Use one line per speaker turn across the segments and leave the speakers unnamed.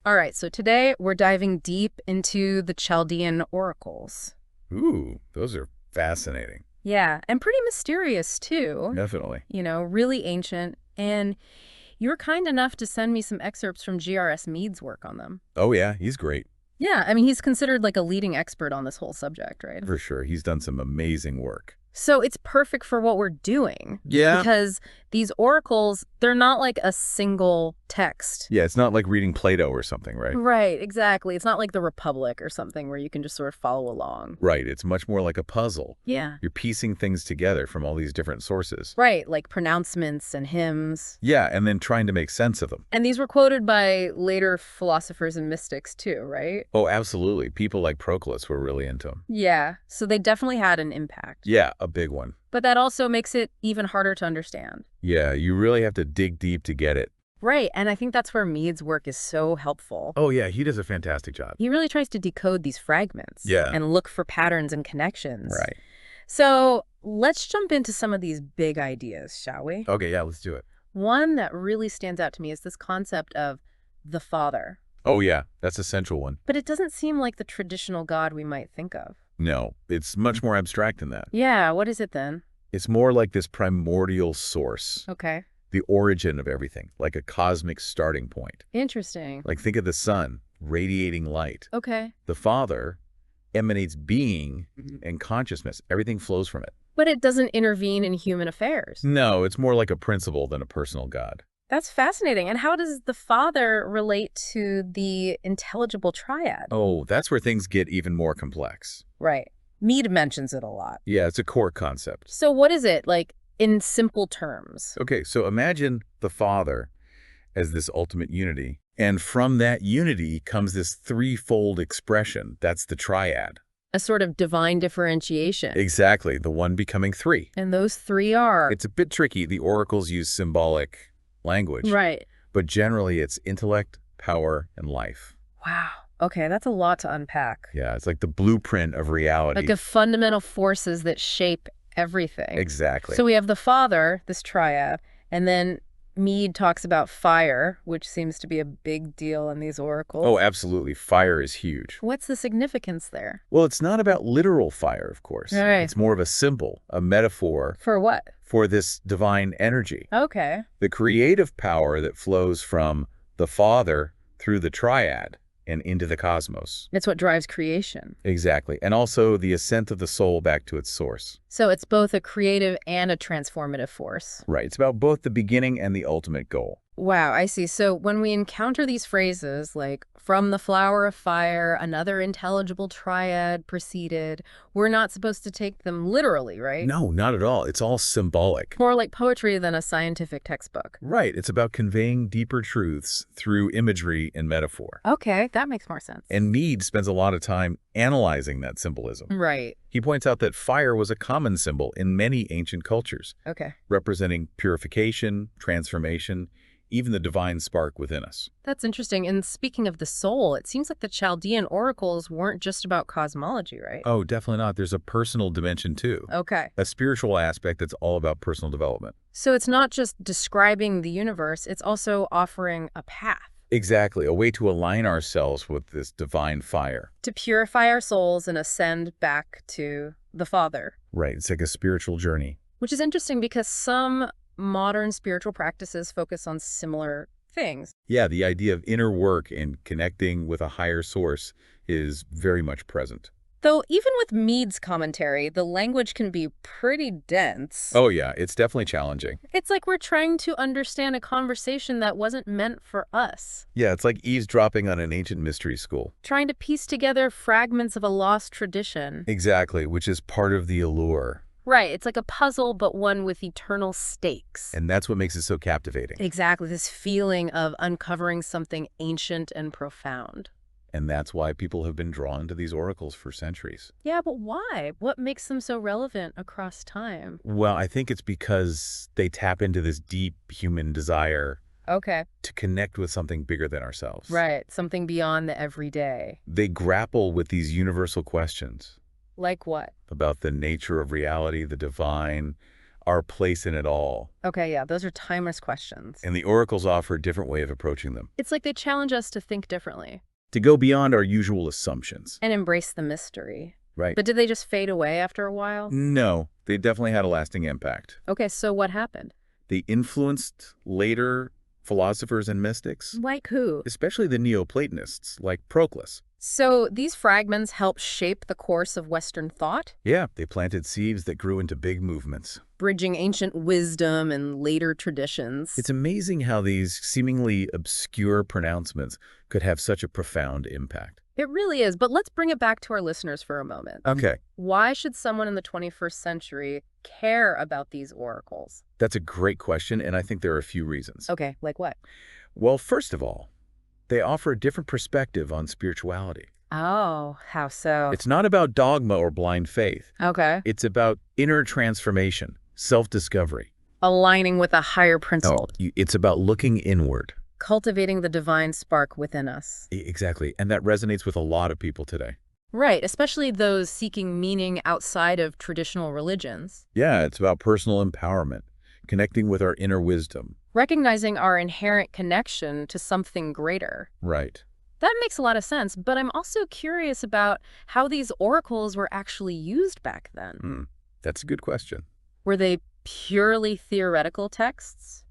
All right, so today we're diving deep into the Chaldean Oracles.
Ooh, those are fascinating.
Yeah, and pretty mysterious too.
Definitely.
Really ancient. And you were kind enough to send me some excerpts from G.R.S. Mead's work on them.
Oh, yeah, he's great.
Yeah, I mean, he's considered like a leading expert on this whole subject, right?
For sure. He's done some amazing work.
So it's perfect for what we're doing.
Yeah.
Because these oracles, they're not like a single text.
Yeah, it's not like reading Plato or something, right?
Right, exactly. It's not like the Republic or something where you can just sort of follow along.
Right. It's much more like a puzzle.
Yeah.
You're piecing things together from all these different sources.
Right, like pronouncements and hymns.
Yeah, and then trying to make sense of them.
And these were quoted by later philosophers and mystics too, right?
Oh, absolutely. People like Proclus were really into them.
Yeah, so they definitely had an impact.
Yeah, a big one.
But that also makes it even harder to understand.
Yeah, you really have to dig deep to get it.
Right, and I think that's where Mead's work is so helpful.
Oh, yeah, he does a fantastic job.
He really tries to decode these fragments.
Yeah.
And look for patterns and connections.
Right.
So let's jump into some of these big ideas, shall we?
Okay, yeah, let's do it.
One that really stands out to me is this concept of the Father.
Oh, yeah, that's a central one.
But it doesn't seem like the traditional God we might think of.
No, it's much more abstract than that.
Yeah, what is it then?
It's more like this primordial source,
Okay.
the origin of everything, like a cosmic starting point.
Interesting.
Like think of the sun, radiating light.
Okay.
The Father emanates being
Mhm.
and consciousness. Everything flows from it.
But it doesn't intervene in human affairs.
No, it's more like a principle than a personal God.
That's fascinating. And how does the Father relate to the intelligible triad?
Oh, that's where things get even more complex.
Right. Mead mentions it a lot.
Yeah, it's a core concept.
So what is it, like, in simple terms?
Okay, so imagine the Father as this ultimate unity. And from that unity comes this threefold expression. That's the triad.
A sort of divine differentiation.
Exactly, the one becoming three.
And those three are...
It's a bit tricky. The oracles use symbolic language.
Right.
But generally, it's intellect, power, and life.
Wow. Okay, that's a lot to unpack.
Yeah, it's like the blueprint of reality.
Like the fundamental forces that shape everything.
Exactly.
So we have the Father, this triad, and then Mead talks about fire, which seems to be a big deal in these oracles.
Oh, absolutely. Fire is huge.
What's the significance there?
Well, it's not about literal fire, of course.
All right.
It's more of a symbol, a metaphor
For what?
for this divine energy.
Okay.
The creative power that flows from the Father through the triad and into the cosmos.
It's what drives creation.
Exactly. And also the ascent of the soul back to its source.
So it's both a creative and a transformative force.
Right. It's about both the beginning and the ultimate goal.
Wow, I see. So when we encounter these phrases like, from the flower of fire, another intelligible triad proceeded, we're not supposed to take them literally, right?
No, not at all. It's all symbolic.
More like poetry than a scientific textbook.
Right. It's about conveying deeper truths through imagery and metaphor.
Okay, that makes more sense.
And Mead spends a lot of time analyzing that symbolism.
Right.
He points out that fire was a common symbol in many ancient cultures,
Okay.
representing purification, transformation, even the divine spark within us.
That's interesting. And speaking of the soul, it seems like the Chaldean oracles weren't just about cosmology, right?
Oh, definitely not. There's a personal dimension too.
Okay.
A spiritual aspect that's all about personal development.
So it's not just describing the universe, it's also offering a path
Exactly, a way to align ourselves with this divine fire.
to purify our souls and ascend back to the Father.
Right, it's like a spiritual journey.
Which is interesting because some modern spiritual practices focus on similar things.
Yeah, the idea of inner work and connecting with a higher source is very much present.
Though even with Mead's commentary, the language can be pretty dense.
Oh yeah, it's definitely challenging.
It's like we're trying to understand a conversation that wasn't meant for us.
Yeah, it's like eavesdropping on an ancient mystery school.
Trying to piece together fragments of a lost tradition.
Exactly, which is part of the allure.
Right, it's like a puzzle, but one with eternal stakes.
And that's what makes it so captivating.
Exactly, this feeling of uncovering something ancient and profound.
And that's why people have been drawn to these oracles for centuries.
Yeah, but why? What makes them so relevant across time?
Well, I think it's because they tap into this deep human desire
Okay.
to connect with something bigger than ourselves.
Right, something beyond the everyday.
They grapple with these universal questions
Like what?
about the nature of reality, the divine, our place in it all.
Okay, yeah, those are timeless questions.
And the oracles offer a different way of approaching them,
It's like they challenge us to think differently
to go beyond our usual assumptions.
and embrace the mystery.
Right.
But did they just fade away after a while?
No, they definitely had a lasting impact.
Okay, so what happened?
They influenced later philosophers and mystics,
Like who?
especially the Neoplatonists, like Proclus.
So these fragments help shape the course of Western thought,
Yeah, they planted seeds that grew into big movements.
bridging ancient wisdom and later traditions.
It's amazing how these seemingly obscure pronouncements could have such a profound impact.
It really is, but let's bring it back to our listeners for a moment.
Okay,
Why should someone in the 21st century care about these oracles?
that's a great question, and I think there are a few reasons.
Okay, like what?
Well, first of all, they offer a different perspective on spirituality.
Oh, how so?
It's not about dogma or blind faith.
Okay.
It's about inner transformation, self-discovery.
Aligning with a higher principle,
It's about looking inward.
cultivating the divine spark within us.
Exactly, and that resonates with a lot of people today.
Right, especially those seeking meaning outside of traditional religions.
Yeah, it's about personal empowerment, connecting with our inner wisdom.
Recognizing our inherent connection to something greater.
Right.
That makes a lot of sense, but I'm also curious about how these oracles were actually used back then.
That's a good question.
Were they purely theoretical texts?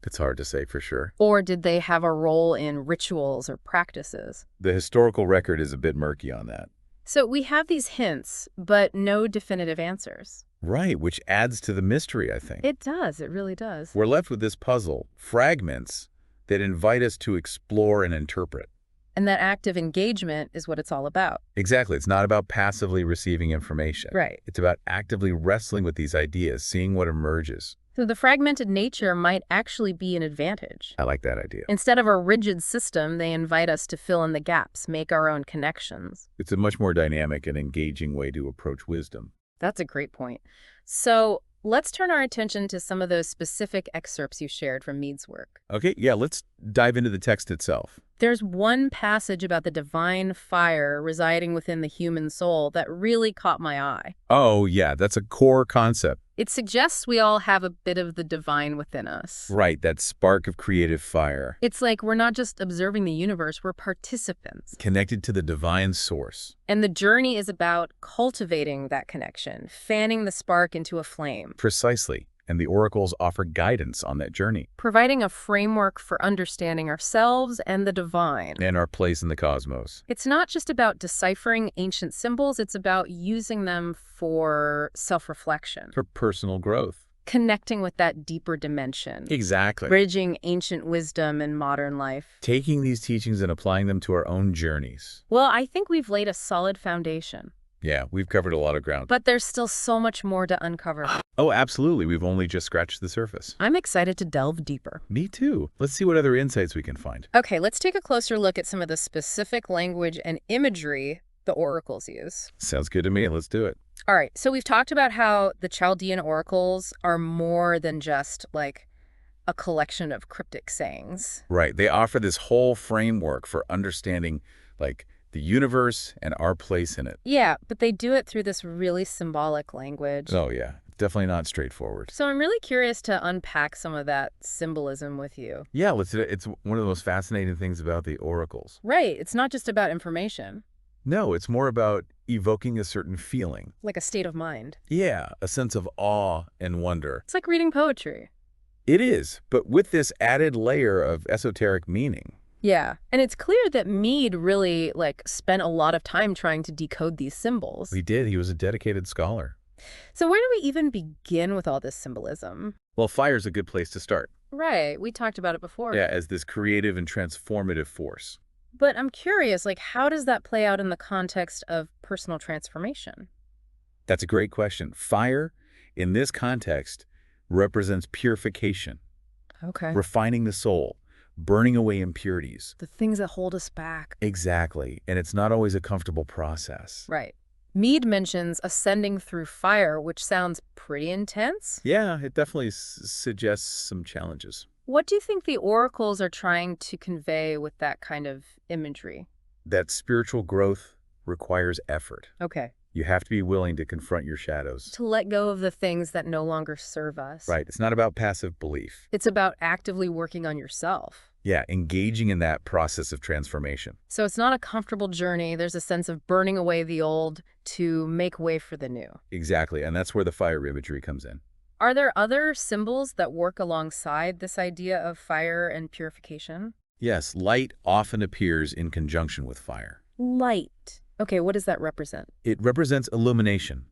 It's hard to say for sure.
Or did they have a role in rituals or practices?
The historical record is a bit murky on that.
So we have these hints, but no definitive answers.
Right, which adds to the mystery, I think.
It does. It really does.
We're left with this puzzle, fragments that invite us to explore and interpret.
And that active engagement is what it's all about.
Exactly. It's not about passively receiving information.
Right.
It's about actively wrestling with these ideas, seeing what emerges.
So the fragmented nature might actually be an advantage.
I like that idea.
Instead of a rigid system, they invite us to fill in the gaps, make our own connections.
It's a much more dynamic and engaging way to approach wisdom.
That's a great point. So let's turn our attention to some of those specific excerpts you shared from Mead's work.
Okay, yeah, let's dive into the text itself.
There's one passage about the divine fire residing within the human soul that really caught my eye.
Oh, yeah, that's a core concept.
It suggests we all have a bit of the divine within us.
Right, that spark of creative fire.
It's like we're not just observing the universe, we're participants.
Connected to the divine source.
And the journey is about cultivating that connection, fanning the spark into a flame.
Precisely. And the oracles offer guidance on that journey.
Providing a framework for understanding ourselves and the divine.
And our place in the cosmos.
It's not just about deciphering ancient symbols, it's about using them for self-reflection.
For personal growth.
Connecting with that deeper dimension.
Exactly.
Bridging ancient wisdom and modern life.
Taking these teachings and applying them to our own journeys.
Well, I think we've laid a solid foundation.
Yeah, we've covered a lot of ground.
But there's still so much more to uncover.
Oh, absolutely. We've only just scratched the surface.
I'm excited to delve deeper.
Me too. Let's see what other insights we can find.
Okay, let's take a closer look at some of the specific language and imagery the oracles use.
Sounds good to me. Let's do it.
All right, so we've talked about how the Chaldean oracles are more than just like a collection of cryptic sayings.
Right. They offer this whole framework for understanding, like, the universe and our place in it.
Yeah, but they do it through this really symbolic language.
Oh, yeah. Definitely not straightforward.
So I'm really curious to unpack some of that symbolism with you.
Yeah, let's do it. It's one of the most fascinating things about the oracles.
Right, it's not just about information,
No, it's more about evoking a certain feeling.
like a state of mind.
Yeah, a sense of awe and wonder.
It's like reading poetry.
It is, but with this added layer of esoteric meaning.
Yeah, and it's clear that Mead really spent a lot of time trying to decode these symbols.
He did. He was a dedicated scholar.
So where do we even begin with all this symbolism?
Well, fire's a good place to start.
Right, we talked about it before.
Yeah, as this creative and transformative force.
But I'm curious, how does that play out in the context of personal transformation?
That's a great question. Fire, in this context, represents purification,
Okay.
refining the soul, burning away impurities.
The things that hold us back.
Exactly. And it's not always a comfortable process.
Right. Mead mentions ascending through fire, which sounds pretty intense.
Yeah, it definitely suggests some challenges.
What do you think the oracles are trying to convey with that kind of imagery?
That spiritual growth requires effort.
Okay.
You have to be willing to confront your shadows.
To let go of the things that no longer serve us.
Right. It's not about passive belief.
It's about actively working on yourself.
Yeah, engaging in that process of transformation.
So it's not a comfortable journey. There's a sense of burning away the old to make way for the new.
Exactly, and that's where the fire imagery comes in.
Are there other symbols that work alongside this idea of fire and purification?
Yes, light often appears in conjunction with fire.
Light. Okay, what does that represent?
It represents illumination,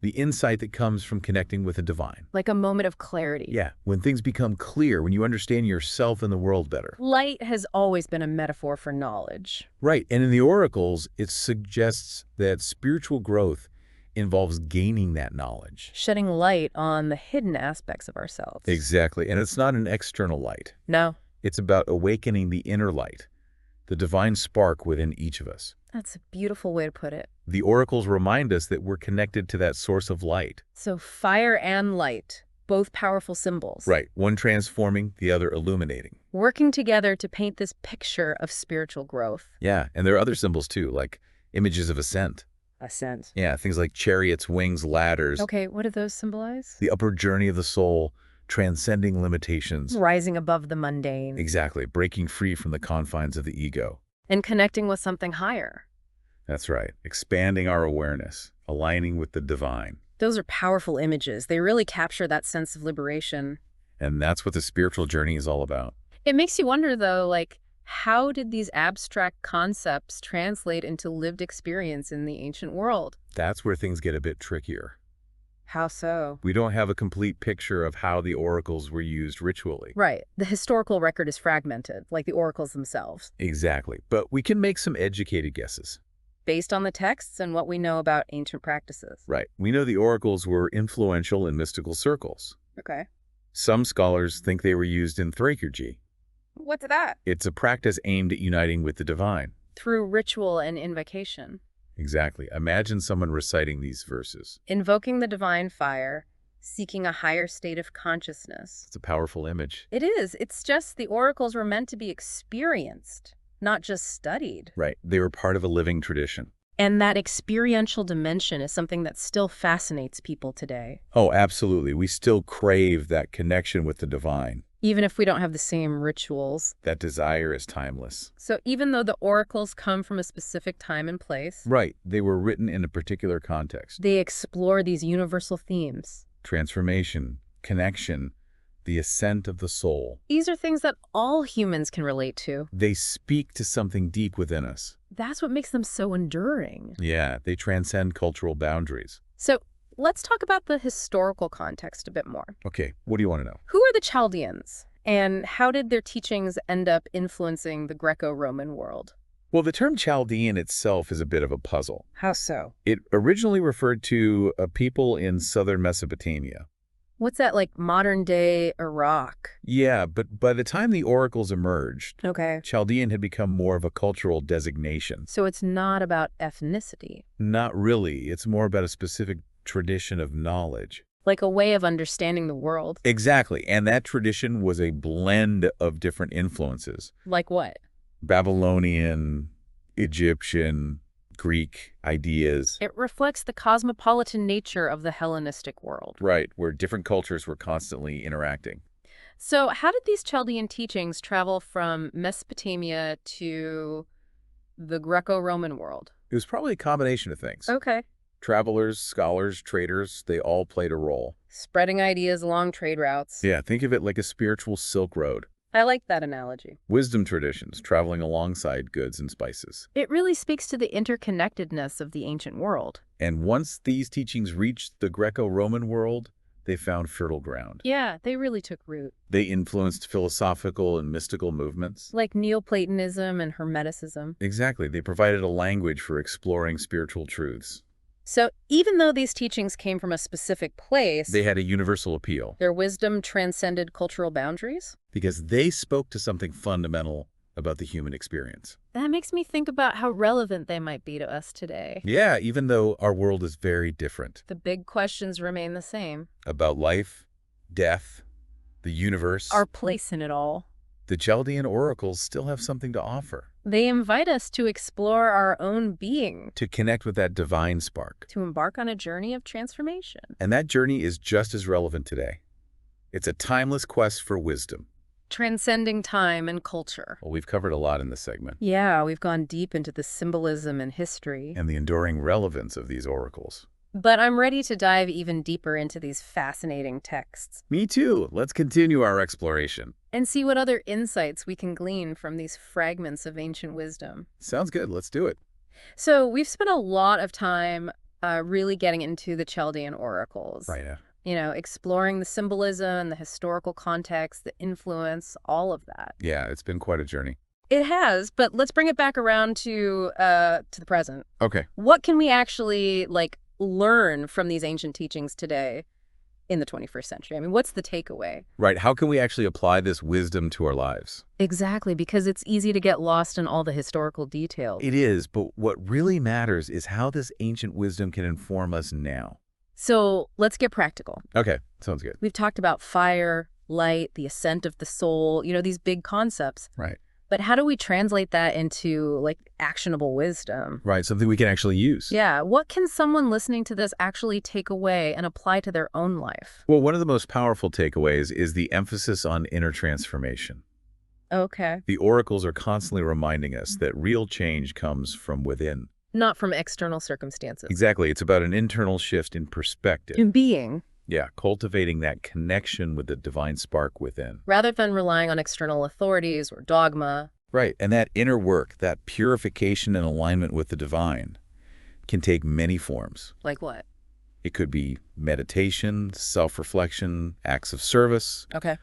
the insight that comes from connecting with the divine.
Like a moment of clarity.
Yeah, when things become clear, when you understand yourself and the world better.
Light has always been a metaphor for knowledge.
Right, and in the oracles, it suggests that spiritual growth involves gaining that knowledge.
Shedding light on the hidden aspects of ourselves.
Exactly, and it's not an external light.
No.
It's about awakening the inner light, the divine spark within each of us.
That's a beautiful way to put it.
The oracles remind us that we're connected to that source of light.
So fire and light, both powerful symbols.
Right, one transforming, the other illuminating.
Working together to paint this picture of spiritual growth.
Yeah, and there are other symbols too, like images of ascent.
Ascent.
Yeah, things like chariots, wings, ladders.
Okay, what do those symbolize?
The upward journey of the soul, transcending limitations.
Rising above the mundane.
Exactly, breaking free from the confines of the ego.
And connecting with something higher.
That's right, expanding our awareness, aligning with the divine.
Those are powerful images. They really capture that sense of liberation.
And that's what the spiritual journey is all about.
It makes you wonder, though, like, how did these abstract concepts translate into lived experience in the ancient world?
That's where things get a bit trickier.
How so?
We don't have a complete picture of how the oracles were used ritually.
Right. The historical record is fragmented, like the oracles themselves.
Exactly, but we can make some educated guesses.
Based on the texts and what we know about ancient practices.
Right. We know the oracles were influential in mystical circles.
Okay.
Some scholars think they were used in thrakergy.
What's that?
It's a practice aimed at uniting with the divine.
Through ritual and invocation.
Exactly. Imagine someone reciting these verses.
Invoking the divine fire, seeking a higher state of consciousness.
It's a powerful image.
It is. It's just the oracles were meant to be experienced, not just studied.
Right. They were part of a living tradition.
And that experiential dimension is something that still fascinates people today.
Oh, absolutely. We still crave that connection with the divine.
Even if we don't have the same rituals.
That desire is timeless.
So even though the oracles come from a specific time and place,
Right. They were written in a particular context.
they explore these universal themes.
Transformation, connection, the ascent of the soul.
These are things that all humans can relate to.
They speak to something deep within us.
That's what makes them so enduring.
Yeah, they transcend cultural boundaries.
So let's talk about the historical context a bit more.
Okay, what do you want to know?
Who are the Chaldeans? And how did their teachings end up influencing the Greco-Roman world?
Well, the term Chaldean itself is a bit of a puzzle.
How so?
It originally referred to a people in southern Mesopotamia.
What's that, like modern-day Iraq?
Yeah, but by the time the oracles emerged,
Okay.
Chaldean had become more of a cultural designation.
So it's not about ethnicity,
Not really. It's more about a specific tradition of knowledge.
like a way of understanding the world.
Exactly, and that tradition was a blend of different influences.
Like what?
Babylonian, Egyptian, Greek ideas.
It reflects the cosmopolitan nature of the Hellenistic world.
Right, where different cultures were constantly interacting.
So how did these Chaldean teachings travel from Mesopotamia to the Greco-Roman world?
It was probably a combination of things.
Okay.
Travelers, scholars, traders, they all played a role.
Spreading ideas along trade routes.
Yeah, think of it like a spiritual Silk Road.
I like that analogy.
Wisdom traditions traveling alongside goods and spices.
It really speaks to the interconnectedness of the ancient world.
And once these teachings reached the Greco-Roman world, they found fertile ground.
Yeah, they really took root.
They influenced philosophical and mystical movements.
Like Neoplatonism and Hermeticism.
Exactly, they provided a language for exploring spiritual truths.
So even though these teachings came from a specific place,
They had a universal appeal
their wisdom transcended cultural boundaries?
because they spoke to something fundamental about the human experience.
That makes me think about how relevant they might be to us today.
Yeah, even though our world is very different
The big questions remain the same.
about life, death, the universe,
Our place in it all.
the Chaldean oracles still have something to offer.
They invite us to explore our own being,
to connect with that divine spark.
to embark on a journey of transformation.
And that journey is just as relevant today. It's a timeless quest for wisdom.
Transcending time and culture.
Well, we've covered a lot in this segment.
Yeah, we've gone deep into the symbolism and history.
And the enduring relevance of these oracles.
But I'm ready to dive even deeper into these fascinating texts.
Me too. Let's continue our exploration.
And see what other insights we can glean from these fragments of ancient wisdom.
Sounds good. Let's do it.
So we've spent a lot of time really getting into the Chaldaean Oracles.
Right.
Exploring the symbolism and the historical context, the influence, all of that.
Yeah, it's been quite a journey.
It has, but let's bring it back around to the present.
Okay.
What can we actually, learn from these ancient teachings today in the 21st century? I mean, what's the takeaway?
Right. How can we actually apply this wisdom to our lives?
Exactly, because it's easy to get lost in all the historical details.
It is, but what really matters is how this ancient wisdom can inform us now.
So let's get practical.
Okay, sounds good.
We've talked about fire, light, the ascent of the soul, these big concepts.
Right.
But how do we translate that into, actionable wisdom?
Right, something we can actually use.
Yeah, what can someone listening to this actually take away and apply to their own life?
Well, one of the most powerful takeaways is the emphasis on inner transformation.
Okay.
The oracles are constantly reminding us that real change comes from within.
Not from external circumstances.
Exactly. It's about an internal shift in perspective.
In being.
Yeah, cultivating that connection with the divine spark within.
Rather than relying on external authorities or dogma.
Right, and that inner work, that purification and alignment with the divine, can take many forms.
Like what?
It could be meditation, self-reflection, acts of service.
Okay.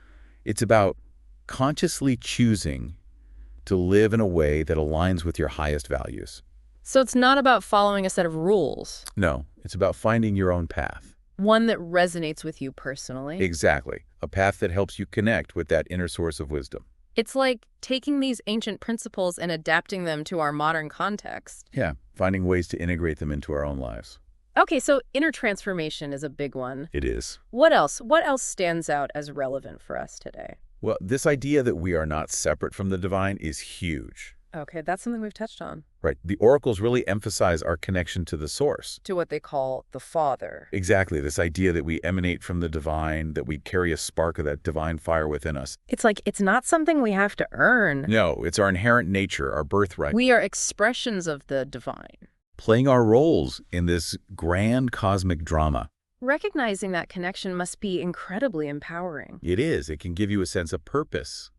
It's about consciously choosing to live in a way that aligns with your highest values.
So it's not about following a set of rules.
No, it's about finding your own path.
One that resonates with you personally.
Exactly. A path that helps you connect with that inner source of wisdom.
It's like taking these ancient principles and adapting them to our modern context.
Yeah, finding ways to integrate them into our own lives.
Okay, so inner transformation is a big one.
It is.
What else? What else stands out as relevant for us today?
Well, this idea that we are not separate from the divine is huge.
Okay, that's something we've touched on.
Right. The oracles really emphasize our connection to the source.
To what they call the Father.
Exactly. This idea that we emanate from the divine, that we carry a spark of that divine fire within us.
It's like it's not something we have to earn.
No, it's our inherent nature, our birthright.
We are expressions of the divine.
Playing our roles in this grand cosmic drama.
Recognizing that connection must be incredibly empowering.
It is. It can give you a sense of purpose,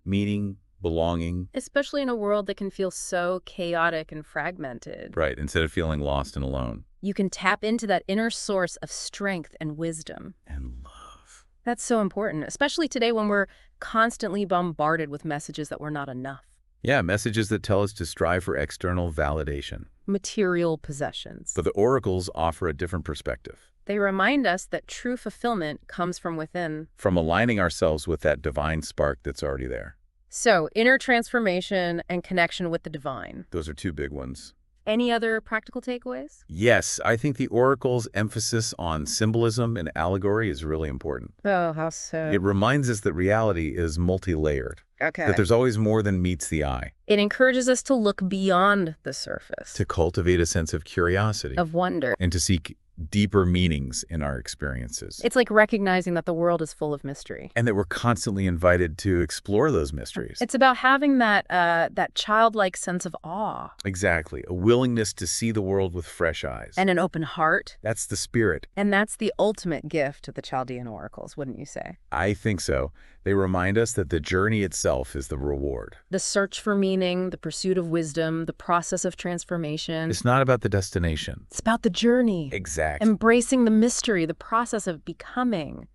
meaning, belonging.
Especially in a world that can feel so chaotic and fragmented.
Right, instead of feeling lost and alone.
You can tap into that inner source of strength and wisdom.
And love.
That's so important, especially today when we're constantly bombarded with messages that we're not enough.
Yeah, messages that tell us to strive for external validation.
Material possessions.
But the oracles offer a different perspective.
They remind us that true fulfillment comes from within.
From aligning ourselves with that divine spark that's already there.
So, inner transformation and connection with the divine.
Those are two big ones.
Any other practical takeaways?
Yes, I think the oracle's emphasis on symbolism and allegory is really important.
Oh, how so?
It reminds us that reality is multi-layered.
Okay.
That there's always more than meets the eye.
It encourages us to look beyond the surface.
To cultivate a sense of curiosity.
Of wonder.
And to seek deeper meanings in our experiences.
It's like recognizing that the world is full of mystery.
And that we're constantly invited to explore those mysteries.
It's about having that childlike sense of awe.
Exactly. A willingness to see the world with fresh eyes.
And an open heart.
That's the spirit.
And that's the ultimate gift of the Chaldean Oracles, wouldn't you say?
I think so. They remind us that the journey itself is the reward.
The search for meaning, the pursuit of wisdom, the process of transformation.
It's not about the destination.
It's about the journey.
Exactly.
Embracing the mystery, the process of becoming.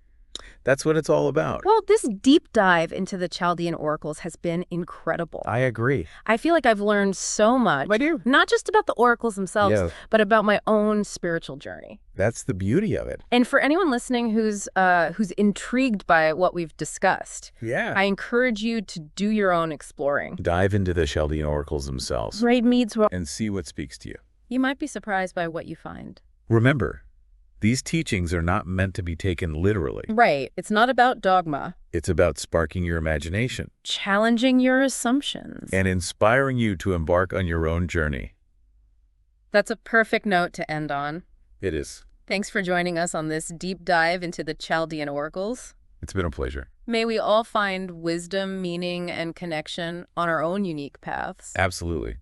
That's what it's all about.
Well, this deep dive into the Chaldean Oracles has been incredible.
I agree.
I feel like I've learned so much.
I do.
Not just about the oracles themselves,
Yeah.
but about my own spiritual journey.
That's the beauty of it.
And for anyone listening who's intrigued by what we've discussed,
Yeah.
I encourage you to do your own exploring.
Dive into the Chaldean Oracles themselves.
Read Mead's work.
And see what speaks to you.
You might be surprised by what you find.
Remember, These teachings are not meant to be taken literally.
Right. It's not about dogma.
It's about sparking your imagination
Challenging your assumptions.
and inspiring you to embark on your own journey.
That's a perfect note to end on.
It is.
Thanks for joining us on this deep dive into the Chaldean Oracles.
It's been a pleasure.
May we all find wisdom, meaning, and connection on our own unique paths.
Absolutely.